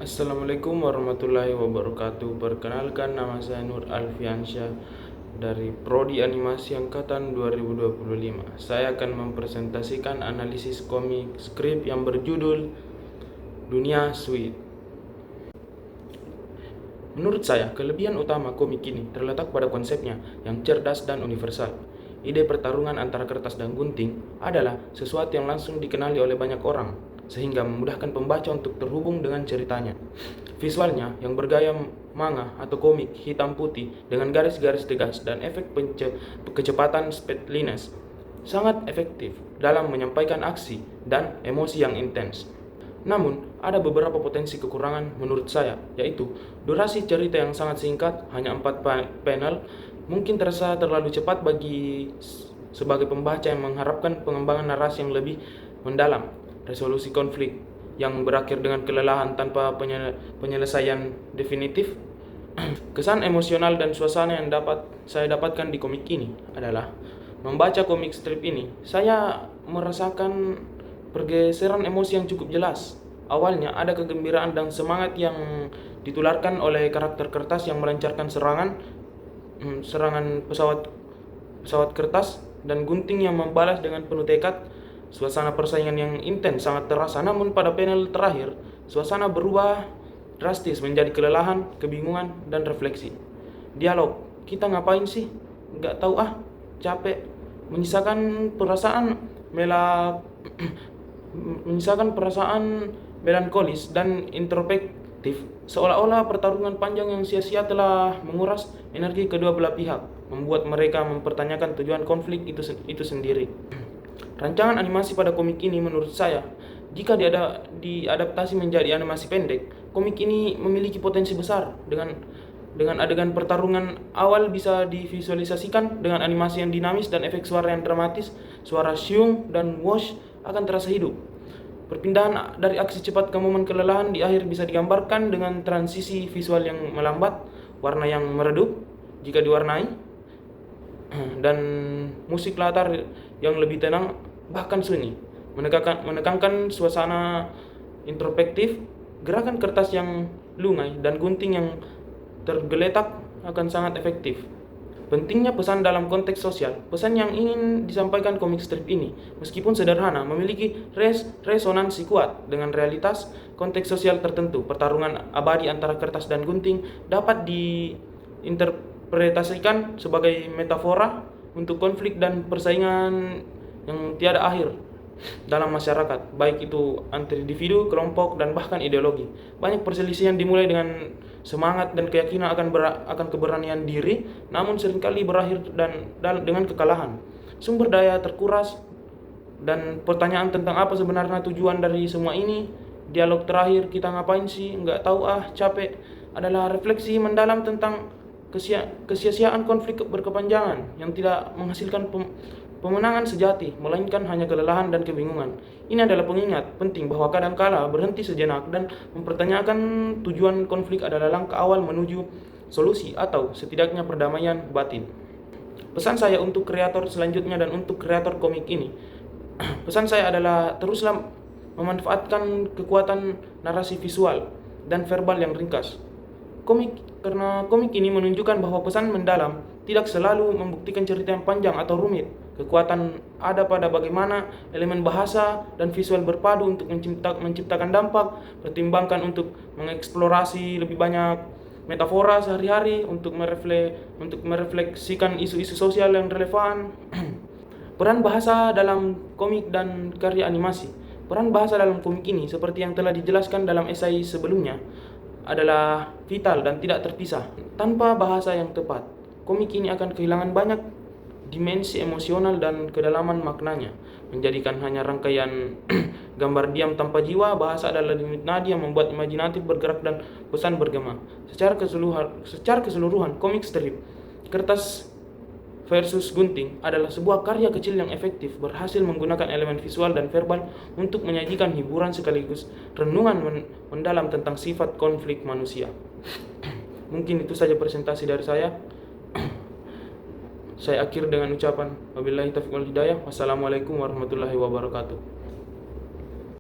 Assalamualaikum warahmatullahi wabarakatuh. Perkenalkan, nama saya Nur Alfiansyah dari Prodi Animasi Angkatan 2025. Saya akan mempresentasikan analisis komik strip yang berjudul Dunia Sweet. Menurut saya, kelebihan utama komik ini terletak pada konsepnya yang cerdas dan universal. Ide pertarungan antara kertas dan gunting adalah sesuatu yang langsung dikenali oleh banyak orang, sehingga memudahkan pembaca untuk terhubung dengan ceritanya. Visualnya yang bergaya manga atau komik hitam putih dengan garis-garis tegas dan efek kecepatan speedliness sangat efektif dalam menyampaikan aksi dan emosi yang intens. Namun, ada beberapa potensi kekurangan menurut saya, yaitu durasi cerita yang sangat singkat, hanya 4 panel, mungkin terasa terlalu cepat bagi sebagai pembaca yang mengharapkan pengembangan narasi yang lebih mendalam, resolusi konflik yang berakhir dengan kelelahan tanpa penyelesaian definitif. Kesan emosional dan suasana yang dapat saya dapatkan di komik ini adalah membaca komik strip ini, saya merasakan pergeseran emosi yang cukup jelas. Awalnya ada kegembiraan dan semangat yang ditularkan oleh karakter kertas yang melancarkan serangan pesawat kertas dan gunting yang membalas dengan penuh tekad. Suasana persaingan yang intens sangat terasa, namun pada panel terakhir, suasana berubah drastis menjadi kelelahan, kebingungan, dan refleksi. Dialog, kita ngapain sih? Nggak tahu capek. Menyisakan perasaan melankolis dan introspektif, seolah-olah pertarungan panjang yang sia-sia telah menguras energi kedua belah pihak, membuat mereka mempertanyakan tujuan konflik itu sendiri. Rancangan animasi pada komik ini menurut saya, jika diadaptasi menjadi animasi pendek, komik ini memiliki potensi besar. Dengan adegan pertarungan awal bisa divisualisasikan dengan animasi yang dinamis dan efek suara yang dramatis, suara syung dan whoosh akan terasa hidup. Perpindahan dari aksi cepat ke momen kelelahan di akhir bisa digambarkan dengan transisi visual yang melambat, warna yang meredup jika diwarnai, dan musik latar yang lebih tenang bahkan sunyi, menekankan suasana introspektif. Gerakan kertas yang lungai dan gunting yang tergeletak akan sangat efektif. Pentingnya pesan dalam konteks sosial. Pesan yang ingin disampaikan komik strip ini, meskipun sederhana, memiliki resonansi kuat dengan realitas konteks sosial tertentu. Pertarungan abadi antara kertas dan gunting dapat diinterpretasikan sebagai metafora untuk konflik dan persaingan yang tiada akhir dalam masyarakat, baik itu antar individu, kelompok, dan bahkan ideologi. Banyak perselisihan dimulai dengan semangat dan keyakinan akan keberanian diri, namun seringkali berakhir dengan kekalahan. Sumber daya terkuras dan pertanyaan tentang apa sebenarnya tujuan dari semua ini. Dialog terakhir, kita ngapain sih? Nggak tahu capek, adalah refleksi mendalam tentang kesia-siaan konflik berkepanjangan yang tidak menghasilkan pemenangan sejati, melainkan hanya kelelahan dan kebingungan. Ini adalah pengingat penting bahwa kadangkala berhenti sejenak dan mempertanyakan tujuan konflik adalah langkah awal menuju solusi atau setidaknya perdamaian batin. Pesan saya untuk kreator selanjutnya dan untuk kreator komik ini, pesan saya adalah teruslah memanfaatkan kekuatan narasi visual dan verbal yang ringkas. Karena komik ini menunjukkan bahwa pesan mendalam tidak selalu membuktikan cerita yang panjang atau rumit. Kekuatan ada pada bagaimana elemen bahasa dan visual berpadu untuk menciptakan dampak. Pertimbangkan untuk mengeksplorasi lebih banyak metafora sehari-hari untuk merefleksikan isu-isu sosial yang relevan. Peran bahasa dalam komik dan karya animasi. Peran bahasa dalam komik ini, seperti yang telah dijelaskan dalam esai sebelumnya, adalah vital dan tidak terpisah. Tanpa bahasa yang tepat, komik ini akan kehilangan banyak dimensi emosional dan kedalaman maknanya, menjadikan hanya rangkaian gambar diam tanpa jiwa. Bahasa adalah nadi yang membuat imajinatif bergerak dan pesan bergema. Secara keseluruhan, komik strip Kertas versus Gunting adalah sebuah karya kecil yang efektif, berhasil menggunakan elemen visual dan verbal untuk menyajikan hiburan sekaligus renungan mendalam tentang sifat konflik manusia. Mungkin itu saja presentasi dari saya. Saya akhir dengan ucapan wabillahi taufiq wal hidayah. Wassalamualaikum warahmatullahi wabarakatuh.